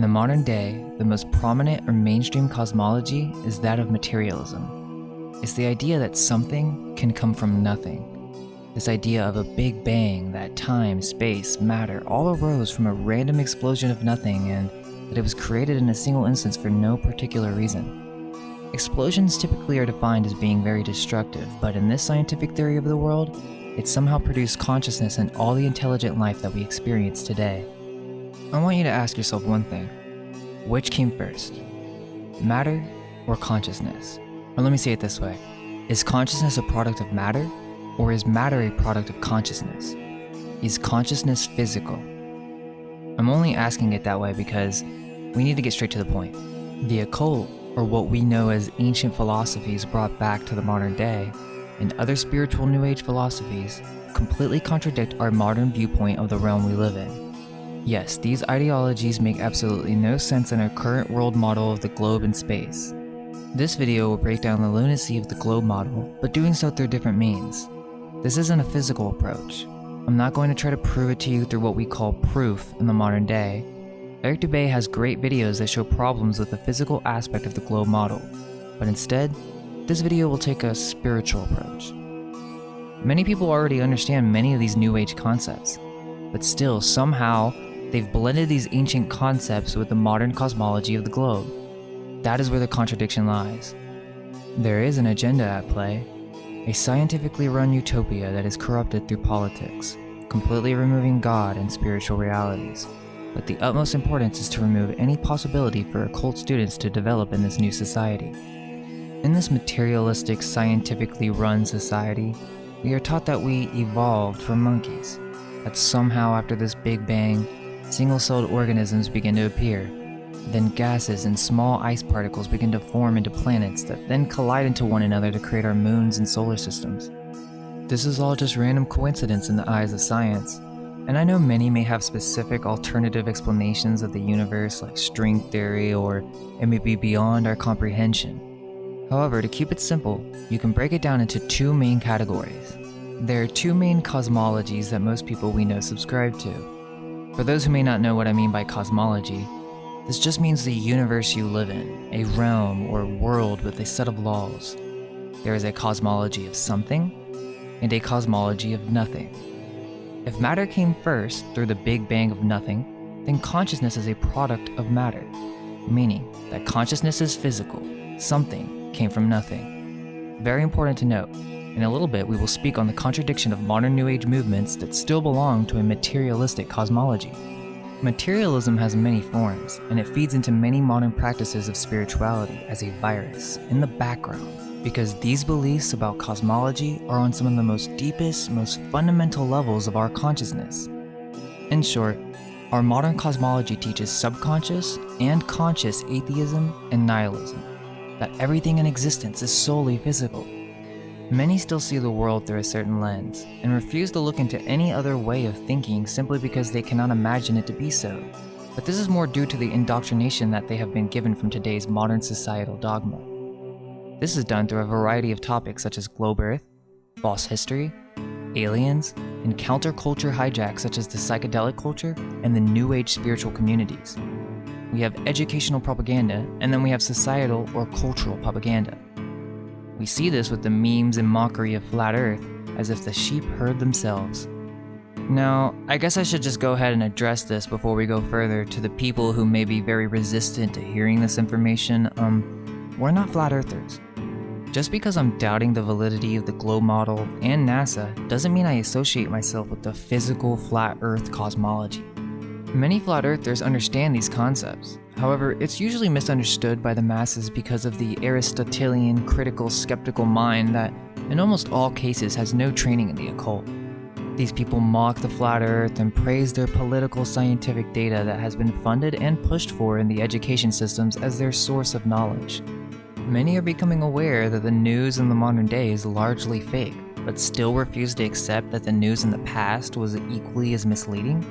the modern day, the most prominent or mainstream cosmology is that of materialism. It's the idea that something can come from nothing. This idea of a big bang, that time, space, matter all arose from a random explosion of nothing and that it was created in a single instance for no particular reason. Explosions typically are defined as being very destructive, but in this scientific theory of the world, it somehow produced consciousness and all the intelligent life that we experience today. I want you to ask yourself one thing. Which came first? Matter or consciousness? Or let me say it this way. Is consciousness a product of matter? Or is matter a product of consciousness? Is consciousness physical? I'm only asking it that way because we need to get straight to the point. The occult, or what we know as ancient philosophies brought back to the modern day, and other spiritual New Age philosophies, completely contradict our modern viewpoint of the realm we live in. Yes, these ideologies make absolutely no sense in our current world model of the globe and space. This video will break down the lunacy of the globe model, but doing so through different means. This isn't a physical approach. I'm not going to try to prove it to you through what we call proof in the modern day. Eric Dubay has great videos that show problems with the physical aspect of the globe model, but instead, this video will take a spiritual approach. Many people already understand many of these New Age concepts, but still, somehow, they've blended these ancient concepts with the modern cosmology of the globe. That is where the contradiction lies. There is an agenda at play. A scientifically run utopia that is corrupted through politics, completely removing God and spiritual realities. But the utmost importance is to remove any possibility for occult students to develop in this new society. In this materialistic, scientifically run society, we are taught that we evolved from monkeys, that somehow after this big bang, single-celled organisms begin to appear. Then gases and small ice particles begin to form into planets that then collide into one another to create our moons and solar systems. This is all just random coincidence in the eyes of science, and I know many may have specific alternative explanations of the universe like string theory, or it may be beyond our comprehension. However, to keep it simple, you can break it down into two main categories. There are two main cosmologies that most people we know subscribe to. For those who may not know what I mean by cosmology, this just means the universe you live in, a realm or world with a set of laws. There is a cosmology of something and a cosmology of nothing. If matter came first through the Big Bang of nothing, then consciousness is a product of matter, meaning that consciousness is physical, something came from nothing. Very important to note. In a little bit, we will speak on the contradiction of modern New Age movements that still belong to a materialistic cosmology. Materialism has many forms, and it feeds into many modern practices of spirituality as a virus in the background, because these beliefs about cosmology are on some of the most deepest, most fundamental levels of our consciousness. In short, our modern cosmology teaches subconscious and conscious atheism and nihilism, that everything in existence is solely physical. Many still see the world through a certain lens, and refuse to look into any other way of thinking simply because they cannot imagine it to be so. But this is more due to the indoctrination that they have been given from today's modern societal dogma. This is done through a variety of topics such as globe earth, false history, aliens, and counterculture hijacks such as the psychedelic culture and the New Age spiritual communities. We have educational propaganda, and then we have societal or cultural propaganda. We see this with the memes and mockery of flat earth, as if the sheep herd themselves. Now, I guess I should just go ahead and address this before we go further to the people who may be very resistant to hearing this information. We're not flat earthers. Just because I'm doubting the validity of the globe model and NASA doesn't mean I associate myself with the physical flat earth cosmology. Many flat earthers understand these concepts. However, it's usually misunderstood by the masses because of the Aristotelian critical skeptical mind that, in almost all cases, has no training in the occult. These people mock the flat earth and praise their political scientific data that has been funded and pushed for in the education systems as their source of knowledge. Many are becoming aware that the news in the modern day is largely fake, but still refuse to accept that the news in the past was equally as misleading.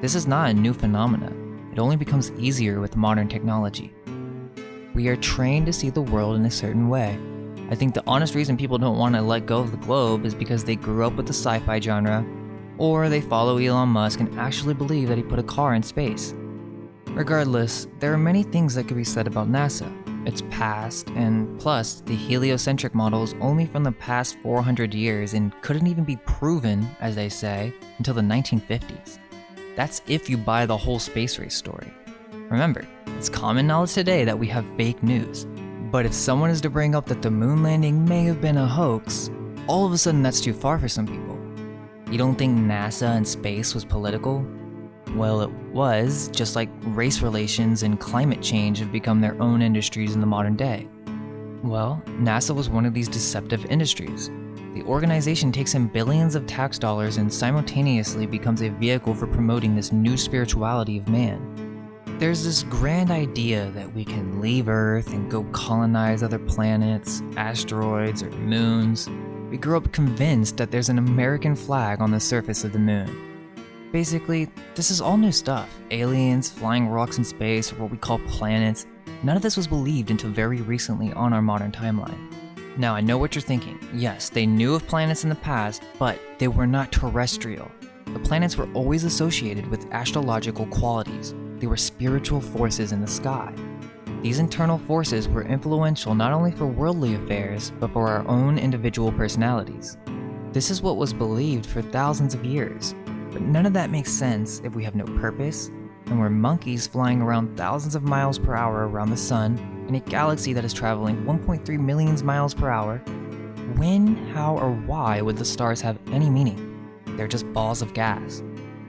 This is not a new phenomenon. It only becomes easier with modern technology. We are trained to see the world in a certain way. I think the honest reason people don't want to let go of the globe is because they grew up with the sci-fi genre, or they follow Elon Musk and actually believe that he put a car in space. Regardless, there are many things that could be said about NASA, its past, and plus, the heliocentric model is only from the past 400 years and couldn't even be proven, as they say, until the 1950s. That's if you buy the whole space race story. Remember, it's common knowledge today that we have fake news, but if someone is to bring up that the moon landing may have been a hoax, all of a sudden that's too far for some people. You don't think NASA and space was political? Well, it was, just like race relations and climate change have become their own industries in the modern day. Well, NASA was one of these deceptive industries. The organization takes in billions of tax dollars and simultaneously becomes a vehicle for promoting this new spirituality of man. There's this grand idea that we can leave Earth and go colonize other planets, asteroids, or moons. We grew up convinced that there's an American flag on the surface of the moon. Basically, this is all new stuff. Aliens, flying rocks in space, or what we call planets. None of this was believed until very recently on our modern timeline. Now, I know what you're thinking. Yes, they knew of planets in the past, but they were not terrestrial. The planets were always associated with astrological qualities. They were spiritual forces in the sky. These internal forces were influential not only for worldly affairs, but for our own individual personalities. This is what was believed for thousands of years. But none of that makes sense if we have no purpose, and we're monkeys flying around thousands of miles per hour around the sun in a galaxy that is traveling 1.3 million miles per hour. When, how, or why would the stars have any meaning? They're just balls of gas.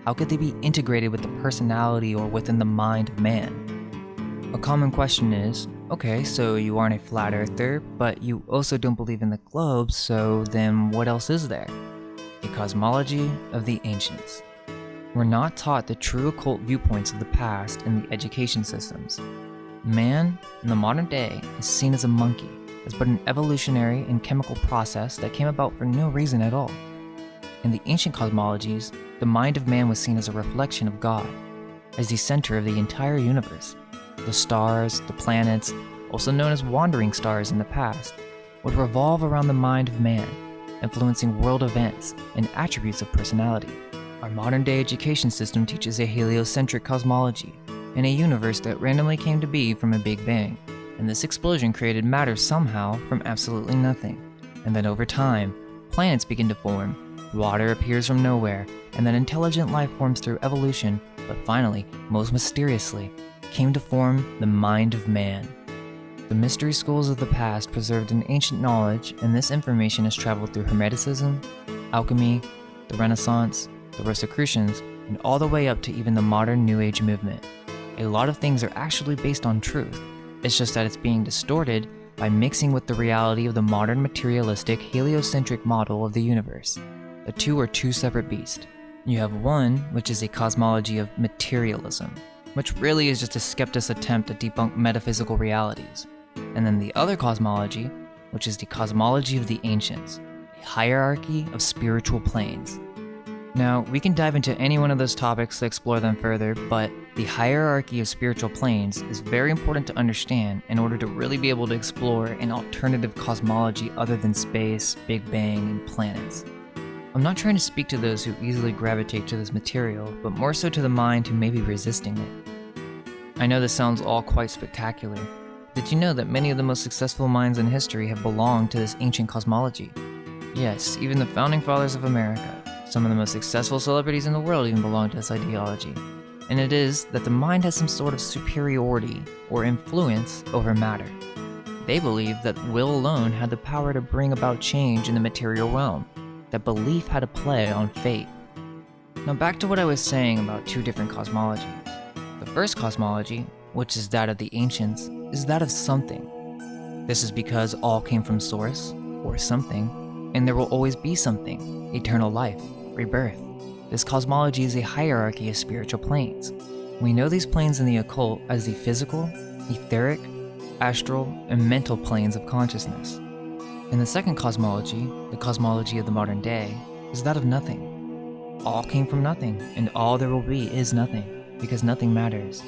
How could they be integrated with the personality or within the mind of man? A common question is, okay, so you aren't a flat earther, but you also don't believe in the globe, so then what else is there? The cosmology of the ancients. We're not taught the true occult viewpoints of the past in the education systems. Man, in the modern day, is seen as a monkey, as but an evolutionary and chemical process that came about for no reason at all. In the ancient cosmologies, the mind of man was seen as a reflection of God, as the center of the entire universe. The stars, the planets, also known as wandering stars in the past, would revolve around the mind of man, influencing world events and attributes of personality. Our modern-day education system teaches a heliocentric cosmology in a universe that randomly came to be from a Big Bang, and this explosion created matter somehow from absolutely nothing. And then over time, planets begin to form, water appears from nowhere, and then intelligent life forms through evolution, but finally, most mysteriously, came to form the mind of man. The mystery schools of the past preserved an ancient knowledge, and this information has traveled through Hermeticism, alchemy, the Renaissance, the Rosicrucians, and all the way up to even the modern New Age movement. A lot of things are actually based on truth. It's just that it's being distorted by mixing with the reality of the modern materialistic heliocentric model of the universe. The two are two separate beasts. You have one, which is a cosmology of materialism, which really is just a skeptic's attempt to debunk metaphysical realities. And then the other cosmology, which is the cosmology of the ancients, a hierarchy of spiritual planes. Now, we can dive into any one of those topics to explore them further, but the hierarchy of spiritual planes is very important to understand in order to really be able to explore an alternative cosmology other than space, Big Bang, and planets. I'm not trying to speak to those who easily gravitate to this material, but more so to the mind who may be resisting it. I know this sounds all quite spectacular. Did you know that many of the most successful minds in history have belonged to this ancient cosmology? Yes, even the founding fathers of America. Some of the most successful celebrities in the world even belong to this ideology. And it is that the mind has some sort of superiority or influence over matter. They believed that will alone had the power to bring about change in the material realm, that belief had a play on fate. Now back to what I was saying about two different cosmologies. The first cosmology, which is that of the ancients, is that of something. This is because all came from source, or something, and there will always be something, eternal life, rebirth. This cosmology is a hierarchy of spiritual planes. We know these planes in the occult as the physical, etheric, astral, and mental planes of consciousness. In the second cosmology, the cosmology of the modern day, is that of nothing. All came from nothing, and all there will be is nothing, because nothing matters.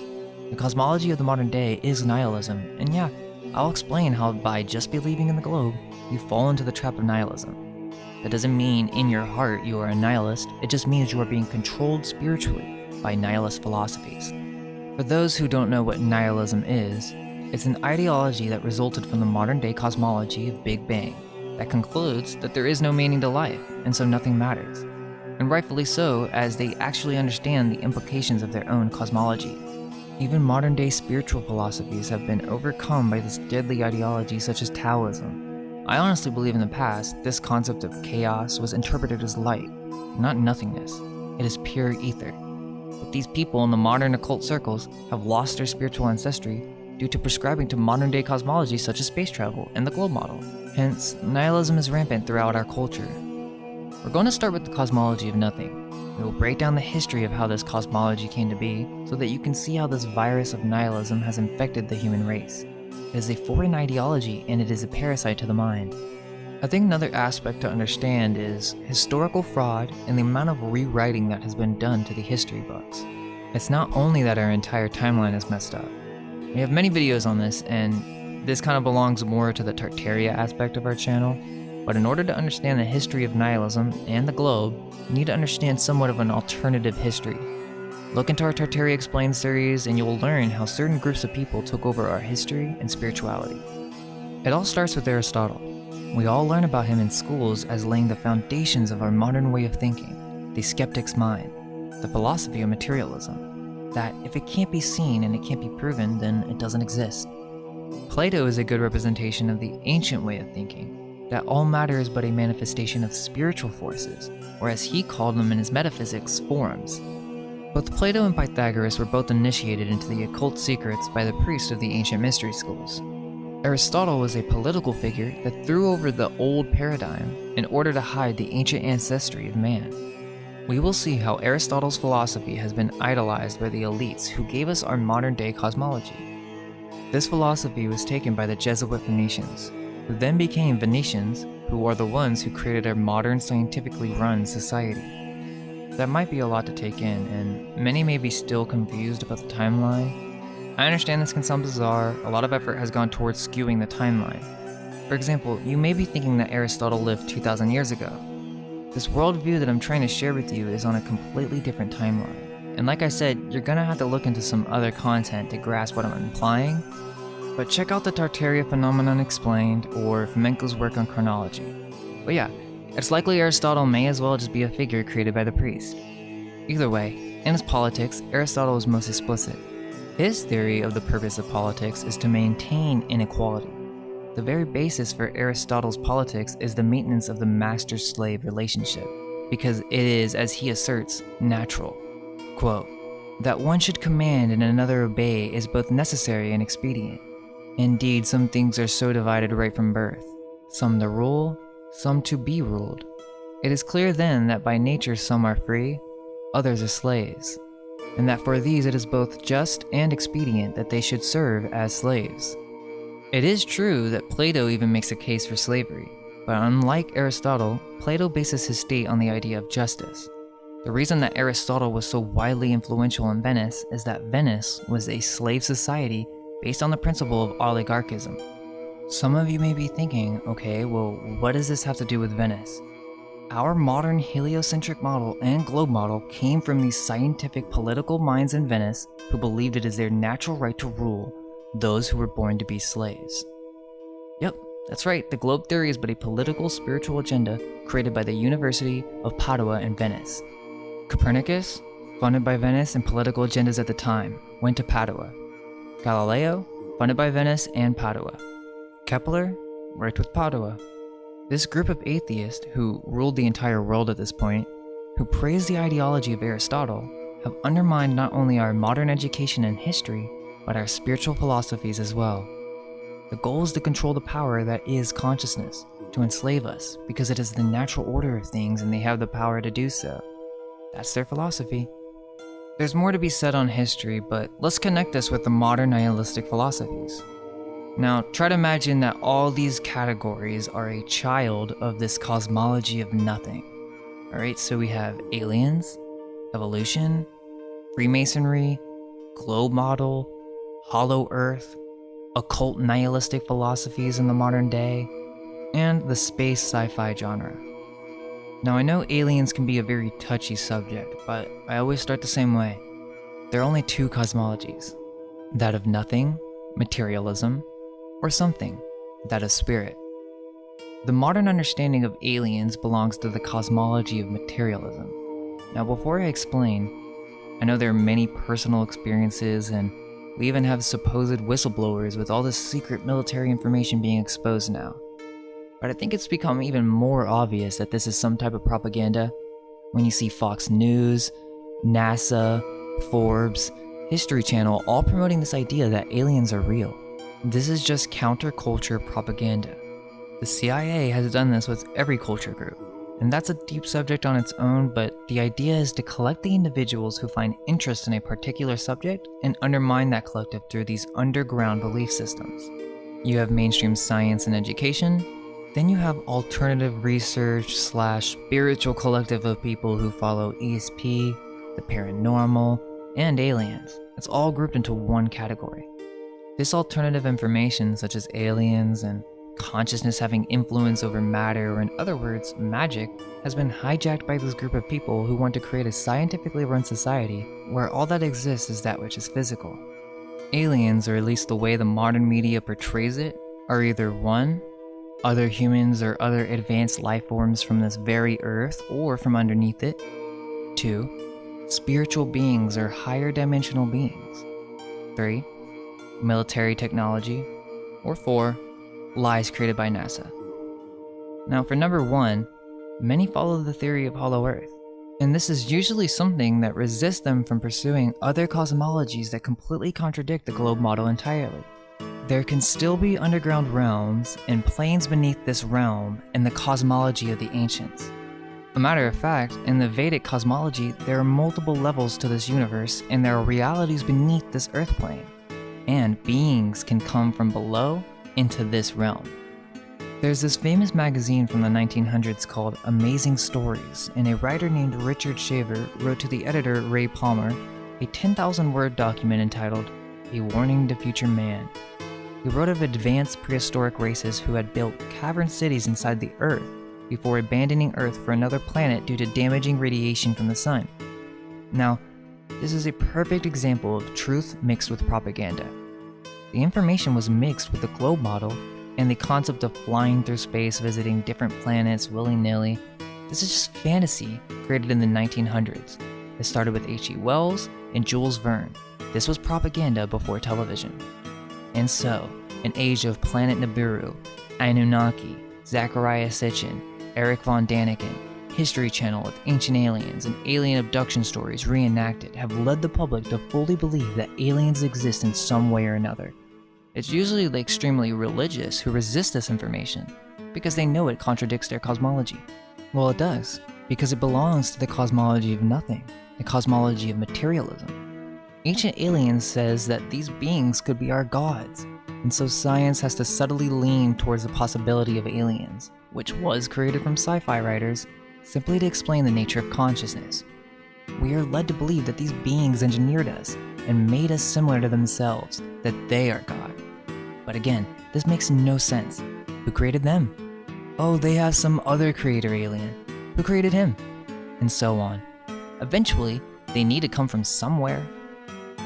The cosmology of the modern day is nihilism, and yeah, I'll explain how by just believing in the globe, you fall into the trap of nihilism. That doesn't mean in your heart you are a nihilist, it just means you are being controlled spiritually by nihilist philosophies. For those who don't know what nihilism is, it's an ideology that resulted from the modern-day cosmology of Big Bang that concludes that there is no meaning to life, and so nothing matters. And rightfully so, as they actually understand the implications of their own cosmology. Even modern-day spiritual philosophies have been overcome by this deadly ideology such as Taoism. I honestly believe in the past, this concept of chaos was interpreted as light, not nothingness. It is pure ether. But these people in the modern occult circles have lost their spiritual ancestry due to prescribing to modern-day cosmology such as space travel and the globe model. Hence, nihilism is rampant throughout our culture. We're going to start with the cosmology of nothing. We will break down the history of how this cosmology came to be so that you can see how this virus of nihilism has infected the human race. It is a foreign ideology and it is a parasite to the mind. I think another aspect to understand is historical fraud and the amount of rewriting that has been done to the history books. It's not only that our entire timeline is messed up. We have many videos on this, and this kind of belongs more to the Tartaria aspect of our channel, but in order to understand the history of nihilism and the globe, you need to understand somewhat of an alternative history. Look into our Tartaria Explained series and you will learn how certain groups of people took over our history and spirituality. It all starts with Aristotle. We all learn about him in schools as laying the foundations of our modern way of thinking, the skeptic's mind, the philosophy of materialism, that if it can't be seen and it can't be proven, then it doesn't exist. Plato is a good representation of the ancient way of thinking, that all matter is but a manifestation of spiritual forces, or as he called them in his metaphysics, forms. Both Plato and Pythagoras were both initiated into the occult secrets by the priests of the ancient mystery schools. Aristotle was a political figure that threw over the old paradigm in order to hide the ancient ancestry of man. We will see how Aristotle's philosophy has been idolized by the elites who gave us our modern-day cosmology. This philosophy was taken by the Jesuit Venetians, who then became Venetians, who are the ones who created our modern scientifically run society. That might be a lot to take in, and many may be still confused about the timeline. I understand this can sound bizarre. A lot of effort has gone towards skewing the timeline. For example, you may be thinking that Aristotle lived 2,000 years ago. This worldview that I'm trying to share with you is on a completely different timeline. And like I said, you're gonna have to look into some other content to grasp what I'm implying. But check out the Tartaria Phenomenon Explained or Fomenko's work on chronology. But yeah, it's likely Aristotle may as well just be a figure created by the priest. Either way, in his politics, Aristotle is most explicit. His theory of the purpose of politics is to maintain inequality. The very basis for Aristotle's politics is the maintenance of the master-slave relationship, because it is, as he asserts, natural. Quote, that one should command and another obey is both necessary and expedient. Indeed, some things are so divided right from birth, some to rule, some to be ruled. It is clear then that by nature some are free, others are slaves, and that for these it is both just and expedient that they should serve as slaves. It is true that Plato even makes a case for slavery, but unlike Aristotle, Plato bases his state on the idea of justice. The reason that Aristotle was so widely influential in Venice is that Venice was a slave society based on the principle of oligarchism. Some of you may be thinking, okay, well, what does this have to do with Venice? Our modern heliocentric model and globe model came from these scientific political minds in Venice who believed it is their natural right to rule those who were born to be slaves. Yep, that's right, the globe theory is but a political spiritual agenda created by the University of Padua in Venice. Copernicus, funded by Venice and political agendas at the time, went to Padua. Galileo, funded by Venice and Padua. Kepler, worked with Padua. This group of atheists, who ruled the entire world at this point, who praised the ideology of Aristotle, have undermined not only our modern education and history, but our spiritual philosophies as well. The goal is to control the power that is consciousness, to enslave us, because it is the natural order of things and they have the power to do so. That's their philosophy. There's more to be said on history, but let's connect this with the modern nihilistic philosophies. Now, try to imagine that all these categories are a child of this cosmology of nothing. Alright, so we have aliens, evolution, Freemasonry, globe model, hollow earth, occult nihilistic philosophies in the modern day, and the space sci-fi genre. Now I know aliens can be a very touchy subject, but I always start the same way. There are only two cosmologies, that of nothing, materialism, or something, that of spirit. The modern understanding of aliens belongs to the cosmology of materialism. Now, before I explain, I know there are many personal experiences, and we even have supposed whistleblowers with all this secret military information being exposed now. But I think it's become even more obvious that this is some type of propaganda when you see Fox News, NASA, Forbes, History Channel all promoting this idea that aliens are real. This is just counterculture propaganda. The CIA has done this with every culture group, and that's a deep subject on its own, but the idea is to collect the individuals who find interest in a particular subject and undermine that collective through these underground belief systems. You have mainstream science and education, then you have alternative research / spiritual collective of people who follow ESP, the paranormal, and aliens. It's all grouped into one category. This alternative information, such as aliens and consciousness having influence over matter, or in other words, magic, has been hijacked by this group of people who want to create a scientifically run society where all that exists is that which is physical. Aliens, or at least the way the modern media portrays it, are either 1, other humans or other advanced life forms from this very earth or from underneath it, 2, spiritual beings or higher dimensional beings, 3, military technology, or 4, lies created by NASA. Now for number 1, many follow the theory of Hollow Earth, and this is usually something that resists them from pursuing other cosmologies that completely contradict the globe model entirely. There can still be underground realms and planes beneath this realm in the cosmology of the ancients. A matter of fact, in the Vedic cosmology, there are multiple levels to this universe, and there are realities beneath this earth plane, and beings can come from below into this realm. There's this famous magazine from the 1900s called Amazing Stories, and a writer named Richard Shaver wrote to the editor Ray Palmer a 10,000-word document entitled A Warning to Future Man. He wrote of advanced prehistoric races who had built cavern cities inside the Earth before abandoning Earth for another planet due to damaging radiation from the sun. Now, this is a perfect example of truth mixed with propaganda. The information was mixed with the globe model and the concept of flying through space, visiting different planets willy-nilly. This is just fantasy created in the 1900s. It started with H.G. Wells and Jules Verne. This was propaganda before television. And so, an age of Planet Nibiru, Anunnaki, Zachariah Sitchin, Eric von Daniken, History Channel with ancient aliens and alien abduction stories reenacted have led the public to fully believe that aliens exist in some way or another. It's usually the extremely religious who resist this information because they know it contradicts their cosmology. Well, it does, because it belongs to the cosmology of nothing, the cosmology of materialism. Ancient Aliens says that these beings could be our gods, and so science has to subtly lean towards the possibility of aliens, which was created from sci-fi writers, simply to explain the nature of consciousness. We are led to believe that these beings engineered us and made us similar to themselves, that they are God. But again, this makes no sense. Who created them? Oh, they have some other creator alien. Who created him? And so on. Eventually, they need to come from somewhere.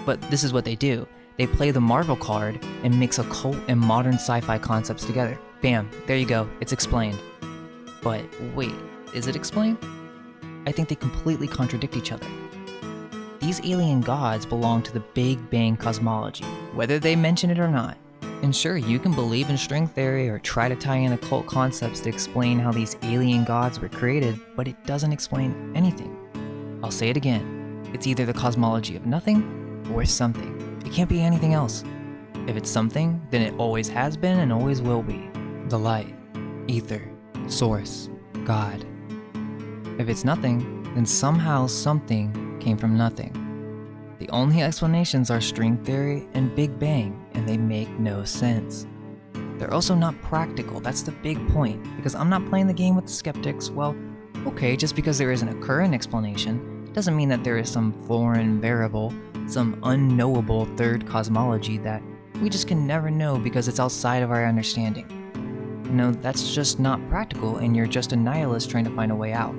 But this is what they do. They play the Marvel card and mix occult and modern sci-fi concepts together. Bam, there you go, it's explained. But wait, is it explained? I think they completely contradict each other. These alien gods belong to the Big Bang cosmology, whether they mention it or not. And sure, you can believe in string theory or try to tie in occult concepts to explain how these alien gods were created, but it doesn't explain anything. I'll say it again, it's either the cosmology of nothing or something. It can't be anything else. If it's something, then it always has been and always will be. The light, ether, source, God. If it's nothing, then somehow something came from nothing. The only explanations are string theory and Big Bang, and they make no sense. They're also not practical, that's the big point, because I'm not playing the game with the skeptics. Well, okay, just because there isn't a current explanation, doesn't mean that there is some foreign variable, some unknowable third cosmology that we just can never know because it's outside of our understanding. No, that's just not practical, and you're just a nihilist trying to find a way out.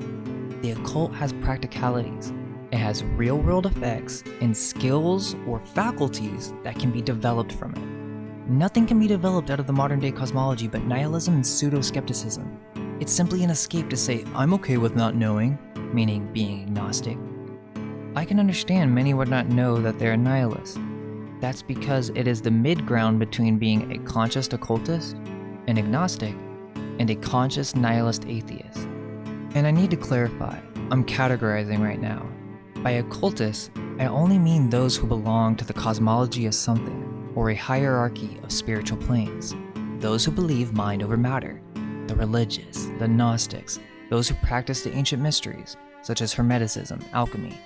The occult has practicalities. It has real-world effects and skills or faculties that can be developed from it. Nothing can be developed out of the modern-day cosmology but nihilism and pseudo-skepticism. It's simply an escape to say, I'm okay with not knowing, meaning being agnostic. I can understand many would not know that they're a nihilist. That's because it is the mid-ground between being a conscious occultist, an agnostic, and a conscious nihilist atheist. And I need to clarify, I'm categorizing right now. By occultists, I only mean those who belong to the cosmology of something, or a hierarchy of spiritual planes. Those who believe mind over matter, the religious, the Gnostics, those who practice the ancient mysteries, such as Hermeticism, alchemy.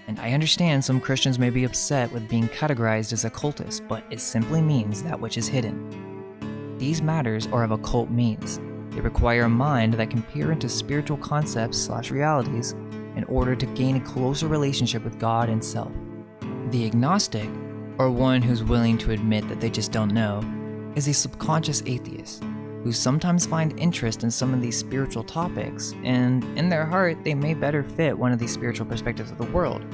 And I understand some Christians may be upset with being categorized as occultists, but it simply means that which is hidden. These matters are of occult means. They require a mind that can peer into spiritual concepts/realities in order to gain a closer relationship with God and self. The agnostic, or one who's willing to admit that they just don't know, is a subconscious atheist, who sometimes find interest in some of these spiritual topics, and in their heart they may better fit one of these spiritual perspectives of the world,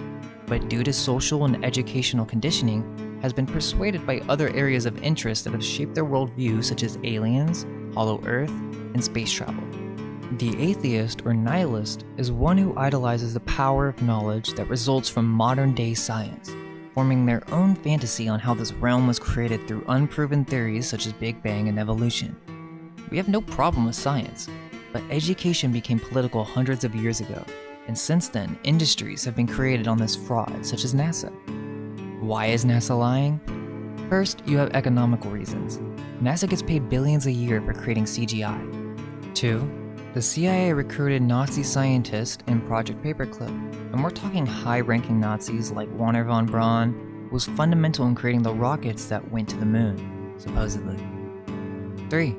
but due to social and educational conditioning, has been persuaded by other areas of interest that have shaped their worldview, such as aliens, hollow earth, and space travel. The atheist or nihilist is one who idolizes the power of knowledge that results from modern-day science, forming their own fantasy on how this realm was created through unproven theories such as Big Bang and evolution. We have no problem with science, but education became political hundreds of years ago, and since then, industries have been created on this fraud, such as NASA. Why is NASA lying? First, you have economical reasons. NASA gets paid billions a year for creating CGI. 2. The CIA recruited Nazi scientists in Project Paperclip, and we're talking high-ranking Nazis like Wernher von Braun, who was fundamental in creating the rockets that went to the moon, supposedly. 3.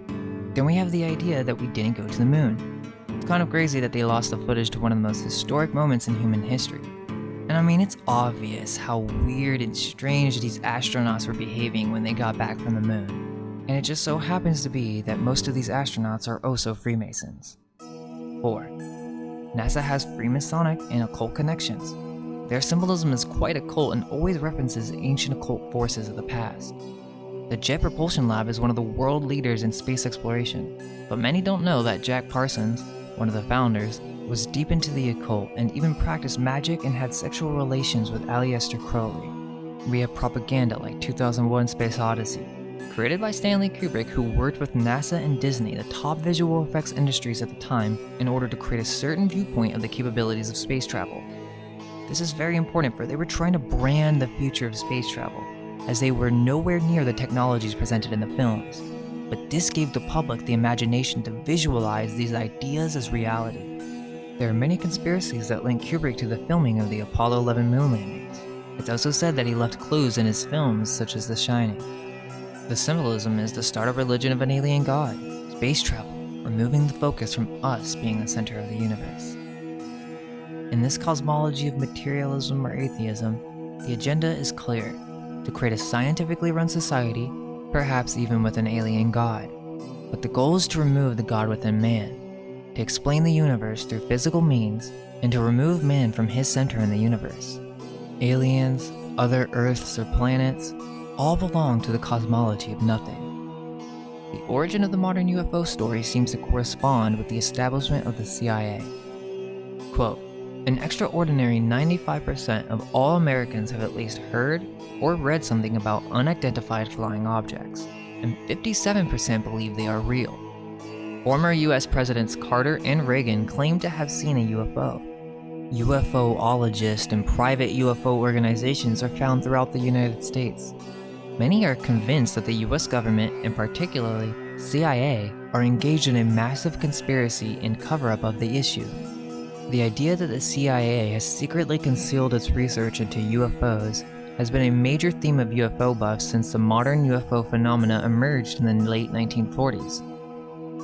Then we have the idea that we didn't go to the moon. It's kind of crazy that they lost the footage to one of the most historic moments in human history. And I mean, it's obvious how weird and strange these astronauts were behaving when they got back from the moon. And it just so happens to be that most of these astronauts are also Freemasons. 4. NASA has Freemasonic and occult connections. Their symbolism is quite occult and always references ancient occult forces of the past. The Jet Propulsion Lab is one of the world leaders in space exploration, but many don't know that Jack Parsons, one of the founders, was deep into the occult and even practiced magic and had sexual relations with Aleister Crowley. We have propaganda like 2001: Space Odyssey, created by Stanley Kubrick, who worked with NASA and Disney, the top visual effects industries at the time, in order to create a certain viewpoint of the capabilities of space travel. This is very important, for they were trying to brand the future of space travel, as they were nowhere near the technologies presented in the films. But this gave the public the imagination to visualize these ideas as reality. There are many conspiracies that link Kubrick to the filming of the Apollo 11 moon landings. It's also said that he left clues in his films, such as The Shining. The symbolism is the start of religion of an alien god, space travel, removing the focus from us being the center of the universe. In this cosmology of materialism or atheism, the agenda is clear: to create a scientifically run society, perhaps even with an alien god. But the goal is to remove the god within man, to explain the universe through physical means, and to remove man from his center in the universe. Aliens, other Earths or planets, all belong to the cosmology of nothing. The origin of the modern UFO story seems to correspond with the establishment of the CIA. Quote, "An extraordinary 95% of all Americans have at least heard or read something about unidentified flying objects, and 57% believe they are real. Former US Presidents Carter and Reagan claimed to have seen a UFO. UFOologists and private UFO organizations are found throughout the United States. Many are convinced that the US government, and particularly CIA, are engaged in a massive conspiracy and cover-up of the issue. The idea that the CIA has secretly concealed its research into UFOs has been a major theme of UFO buffs since the modern UFO phenomena emerged in the late 1940s.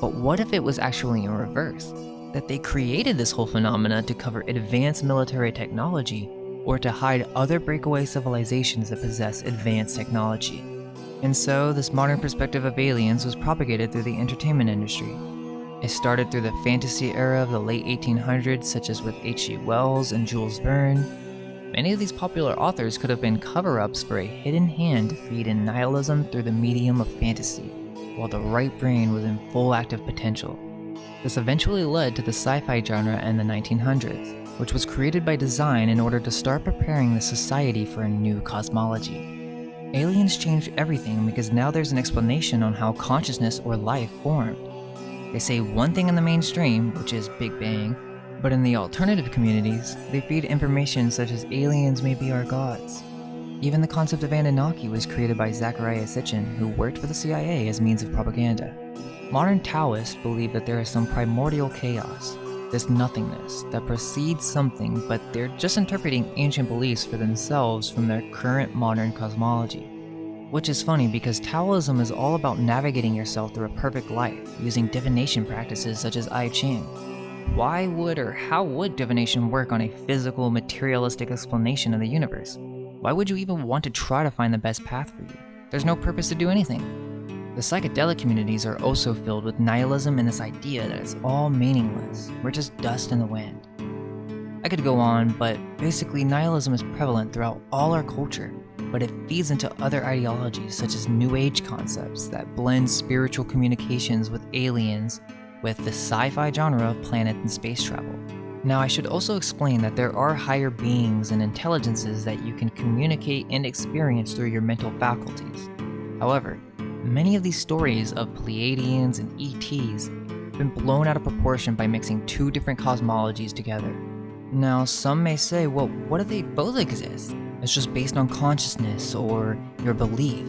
But what if it was actually in reverse? That they created this whole phenomena to cover advanced military technology, or to hide other breakaway civilizations that possess advanced technology. And so, this modern perspective of aliens was propagated through the entertainment industry. It started through the fantasy era of the late 1800s, such as with H.G. Wells and Jules Verne. Many of these popular authors could have been cover-ups for a hidden hand to feed in nihilism through the medium of fantasy, while the right brain was in full active potential. This eventually led to the sci-fi genre in the 1900s, which was created by design in order to start preparing the society for a new cosmology. Aliens changed everything because now there's an explanation on how consciousness or life formed. They say one thing in the mainstream, which is Big Bang, but in the alternative communities, they feed information such as aliens may be our gods. Even the concept of Anunnaki was created by Zecharia Sitchin, who worked for the CIA as means of propaganda. Modern Taoists believe that there is some primordial chaos, this nothingness, that precedes something, but they're just interpreting ancient beliefs for themselves from their current modern cosmology. Which is funny because Taoism is all about navigating yourself through a perfect life, using divination practices such as I Ching. Why would or how would divination work on a physical, materialistic explanation of the universe? Why would you even want to try to find the best path for you? There's no purpose to do anything. The psychedelic communities are also filled with nihilism and this idea that it's all meaningless. We're just dust in the wind. I could go on, but basically nihilism is prevalent throughout all our culture, but it feeds into other ideologies such as New Age concepts that blend spiritual communications with aliens with the sci-fi genre of planet and space travel. Now, I should also explain that there are higher beings and intelligences that you can communicate and experience through your mental faculties. However, many of these stories of Pleiadians and ETs have been blown out of proportion by mixing two different cosmologies together. Now, some may say, well, what if they both exist? It's just based on consciousness or your belief.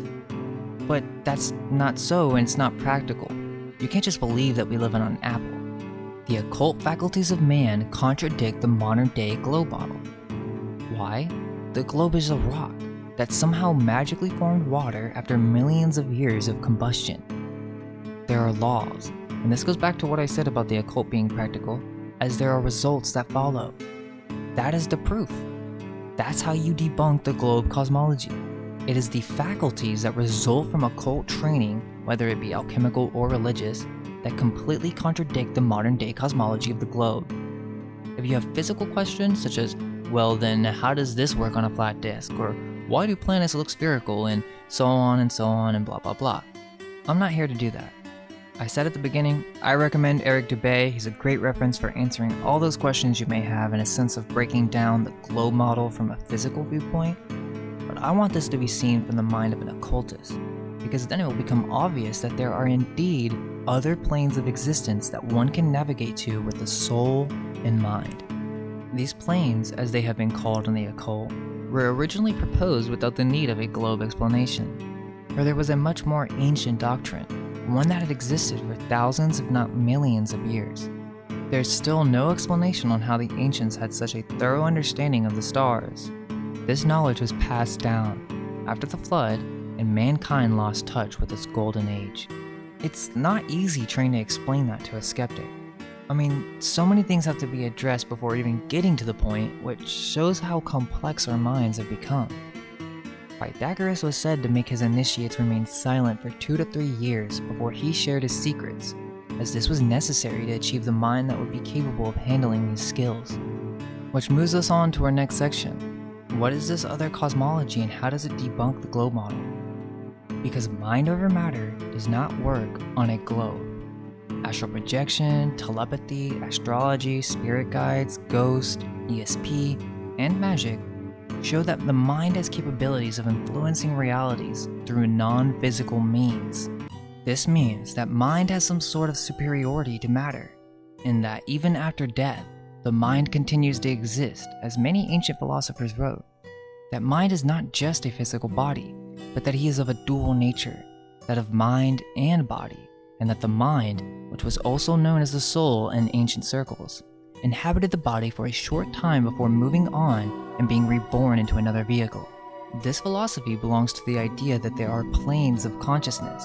But that's not so, and it's not practical. You can't just believe that we live on an apple. The occult faculties of man contradict the modern-day globe model. Why? The globe is a rock that somehow magically formed water after millions of years of combustion. There are laws, and this goes back to what I said about the occult being practical, as there are results that follow. That is the proof. That's how you debunk the globe cosmology. It is the faculties that result from occult training, whether it be alchemical or religious, that completely contradict the modern-day cosmology of the globe. If you have physical questions such as, well then how does this work on a flat disk, or why do planets look spherical, and so on and blah blah blah, I'm not here to do that. I said at the beginning, I recommend Eric Dubay. He's a great reference for answering all those questions you may have in a sense of breaking down the globe model from a physical viewpoint. But I want this to be seen from the mind of an occultist, because then it will become obvious that there are indeed other planes of existence that one can navigate to with the soul in mind. These planes, as they have been called in the occult, were originally proposed without the need of a globe explanation, for there was a much more ancient doctrine, one that had existed for thousands if not millions of years. There's still no explanation on how the ancients had such a thorough understanding of the stars. This knowledge was passed down after the flood and mankind lost touch with its golden age. It's not easy trying to explain that to a skeptic. I mean, so many things have to be addressed before even getting to the point, which shows how complex our minds have become. Pythagoras was said to make his initiates remain silent for 2 to 3 years before he shared his secrets, as this was necessary to achieve the mind that would be capable of handling these skills. Which moves us on to our next section. What is this other cosmology and how does it debunk the globe model? Because mind over matter does not work on a globe. Astral projection, telepathy, astrology, spirit guides, ghost, ESP, and magic show that the mind has capabilities of influencing realities through non-physical means. This means that mind has some sort of superiority to matter, in that even after death, the mind continues to exist, as many ancient philosophers wrote. That mind is not just a physical body, but that he is of a dual nature, that of mind and body, and that the mind, which was also known as the soul in ancient circles, inhabited the body for a short time before moving on and being reborn into another vehicle. This philosophy belongs to the idea that there are planes of consciousness.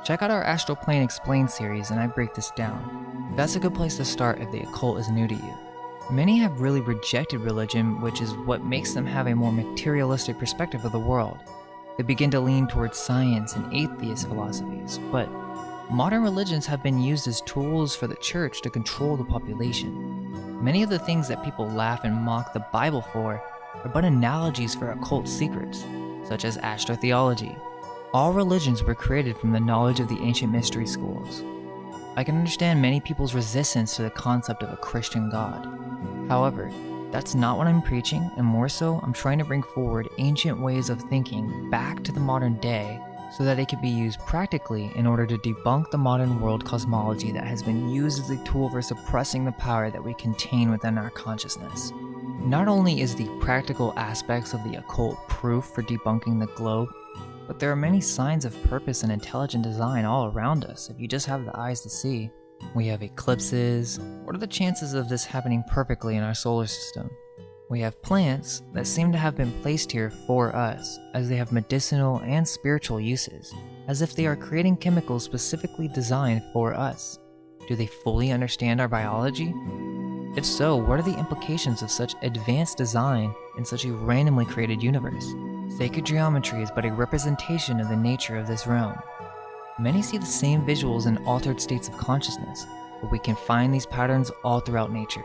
Check out our Astral Plane Explained series and I break this down. That's a good place to start if the occult is new to you. Many have really rejected religion, which is what makes them have a more materialistic perspective of the world. They begin to lean towards science and atheist philosophies, but Modern religions have been used as tools for the church to control the population. Many of the things that people laugh and mock the Bible for are but analogies for occult secrets, such as astrotheology. All religions were created from the knowledge of the ancient mystery schools. I can understand many people's resistance to the concept of a Christian God. However, that's not what I'm preaching, and more so, I'm trying to bring forward ancient ways of thinking back to the modern day so that it can be used practically in order to debunk the modern world cosmology that has been used as a tool for suppressing the power that we contain within our consciousness. Not only is the practical aspects of the occult proof for debunking the globe, but there are many signs of purpose and intelligent design all around us if you just have the eyes to see. We have eclipses. What are the chances of this happening perfectly in our solar system? We have plants that seem to have been placed here for us, as they have medicinal and spiritual uses, as if they are creating chemicals specifically designed for us. Do they fully understand our biology? If so, what are the implications of such advanced design in such a randomly created universe? Sacred geometry is but a representation of the nature of this realm. Many see the same visuals in altered states of consciousness, but we can find these patterns all throughout nature.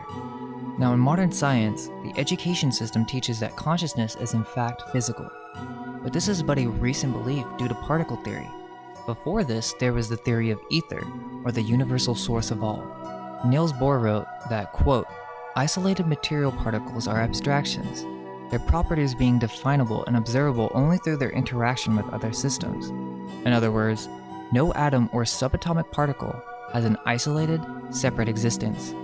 Now, in modern science, the education system teaches that consciousness is in fact physical. But this is but a recent belief due to particle theory. Before this, there was the theory of ether, or the universal source of all. Niels Bohr wrote that, quote, "Isolated material particles are abstractions, their properties being definable and observable only through their interaction with other systems. In other words, no atom or subatomic particle has an isolated, separate existence.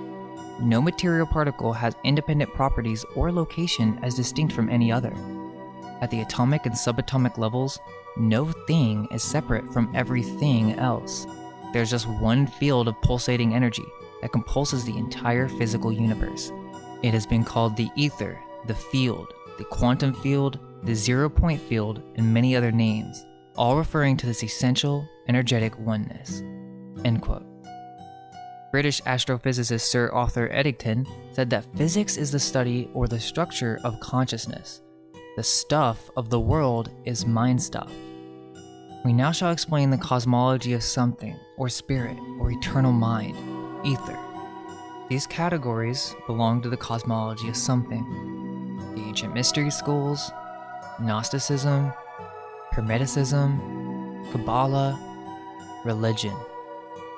No material particle has independent properties or location as distinct from any other. At the atomic and subatomic levels, no thing is separate from everything else. There's just one field of pulsating energy that compulses the entire physical universe. It has been called the ether, the field, the quantum field, the zero-point field, and many other names, all referring to this essential, energetic oneness." End quote. British astrophysicist Sir Arthur Eddington said that physics is the study or the structure of consciousness. The stuff of the world is mind stuff. We now shall explain the cosmology of something, or spirit, or eternal mind, ether. These categories belong to the cosmology of something. The ancient mystery schools, Gnosticism, Hermeticism, Kabbalah, religion.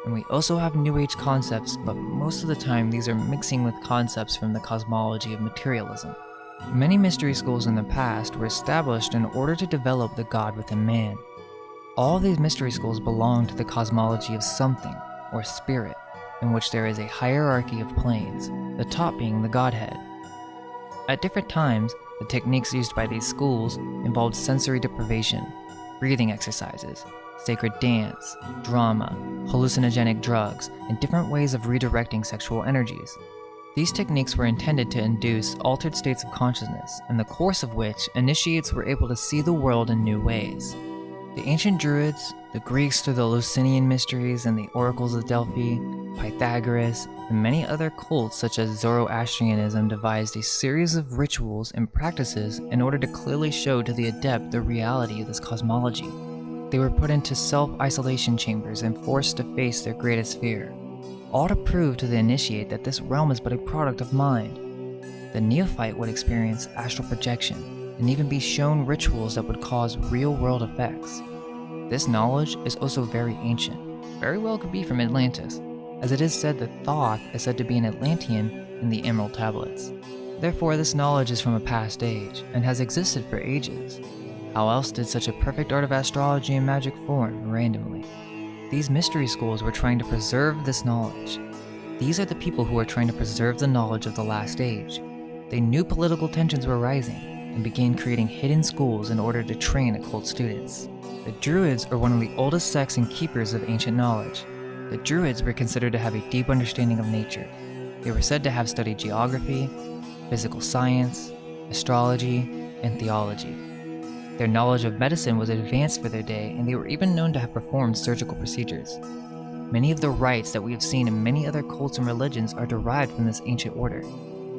And we also have New Age concepts, but most of the time these are mixing with concepts from the cosmology of materialism. Many mystery schools in the past were established in order to develop the God within man. All of these mystery schools belong to the cosmology of something, or spirit, in which there is a hierarchy of planes, the top being the Godhead. At different times, the techniques used by these schools involved sensory deprivation, breathing exercises, sacred dance, drama, hallucinogenic drugs, and different ways of redirecting sexual energies. These techniques were intended to induce altered states of consciousness, in the course of which initiates were able to see the world in new ways. The ancient Druids, the Greeks through the Eleusinian mysteries and the oracles of Delphi, Pythagoras, and many other cults such as Zoroastrianism devised a series of rituals and practices in order to clearly show to the adept the reality of this cosmology. They were put into self-isolation chambers and forced to face their greatest fear, all to prove to the initiate that this realm is but a product of mind. The neophyte would experience astral projection and even be shown rituals that would cause real-world effects. This knowledge is also very ancient, very well could be from Atlantis, as it is said that Thoth is said to be an Atlantean in the Emerald Tablets. Therefore, this knowledge is from a past age and has existed for ages. How else did such a perfect art of astrology and magic form randomly? These mystery schools were trying to preserve this knowledge. These are the people who are trying to preserve the knowledge of the last age. They knew political tensions were rising and began creating hidden schools in order to train occult students. The Druids are one of the oldest sects and keepers of ancient knowledge. The Druids were considered to have a deep understanding of nature. They were said to have studied geography, physical science, astrology, and theology. Their knowledge of medicine was advanced for their day, and they were even known to have performed surgical procedures. Many of the rites that we have seen in many other cults and religions are derived from this ancient order.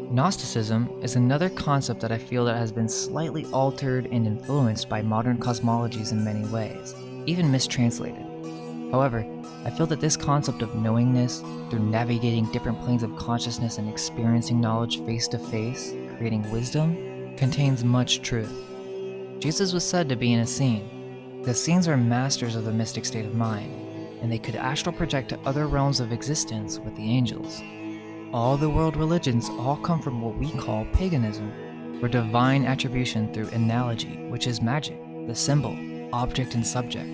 Gnosticism is another concept that I feel that has been slightly altered and influenced by modern cosmologies in many ways, even mistranslated. However, I feel that this concept of knowingness, through navigating different planes of consciousness and experiencing knowledge face to face, creating wisdom, contains much truth. Jesus was said to be an Essene. The Essenes are masters of the mystic state of mind, and they could astral project to other realms of existence with the angels. All the world religions all come from what we call paganism, or divine attribution through analogy, which is magic, the symbol, object and subject.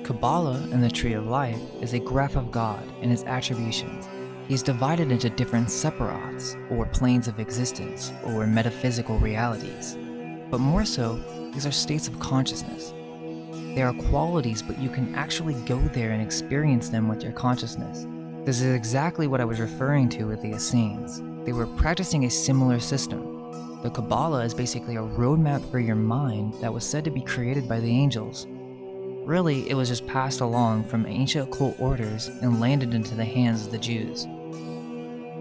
Kabbalah in the Tree of Life is a graph of God and his attributions. He's divided into different sephiroths, or planes of existence, or metaphysical realities. But more so, these are states of consciousness. They are qualities, but you can actually go there and experience them with your consciousness. This is exactly what I was referring to with the Essenes. They were practicing a similar system. The Kabbalah is basically a roadmap for your mind that was said to be created by the angels. Really, it was just passed along from ancient occult orders and landed into the hands of the Jews.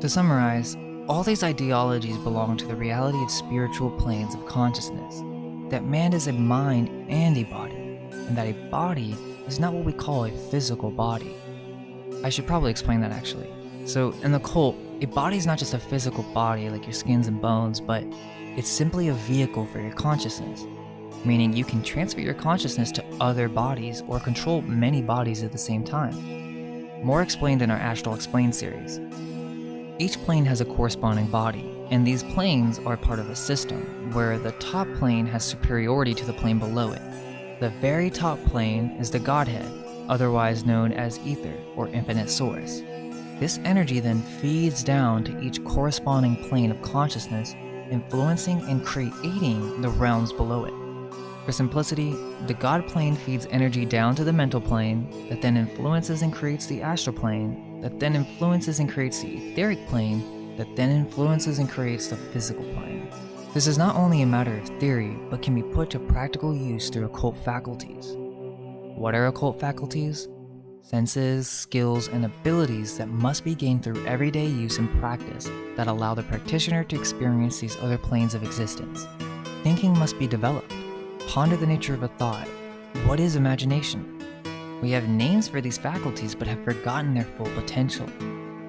To summarize, all these ideologies belong to the reality of spiritual planes of consciousness, that man is a mind and a body, and that a body is not what we call a physical body. I should probably explain that actually. So in the cult, a body is not just a physical body like your skins and bones, but it's simply a vehicle for your consciousness, meaning you can transfer your consciousness to other bodies or control many bodies at the same time. More explained in our Astral Explained series. Each plane has a corresponding body, and these planes are part of a system where the top plane has superiority to the plane below it. The very top plane is the Godhead, otherwise known as Ether or Infinite Source. This energy then feeds down to each corresponding plane of consciousness, influencing and creating the realms below it. For simplicity, the God plane feeds energy down to the mental plane, that then influences and creates the astral plane, that then influences and creates the etheric plane, that then influences and creates the physical plane. This is not only a matter of theory, but can be put to practical use through occult faculties. What are occult faculties? Senses, skills, and abilities that must be gained through everyday use and practice that allow the practitioner to experience these other planes of existence. Thinking must be developed. Ponder the nature of a thought. What is imagination? We have names for these faculties but have forgotten their full potential.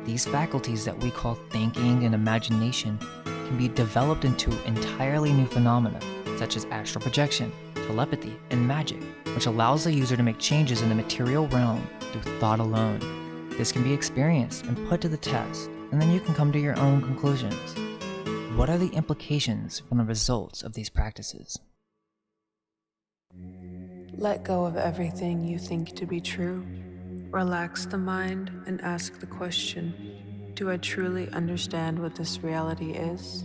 These faculties that we call thinking and imagination can be developed into entirely new phenomena, such as astral projection, telepathy, and magic, which allows the user to make changes in the material realm through thought alone. This can be experienced and put to the test, and then you can come to your own conclusions. What are the implications from the results of these practices? Let go of everything you think to be true. Relax the mind and ask the question, do I truly understand what this reality is?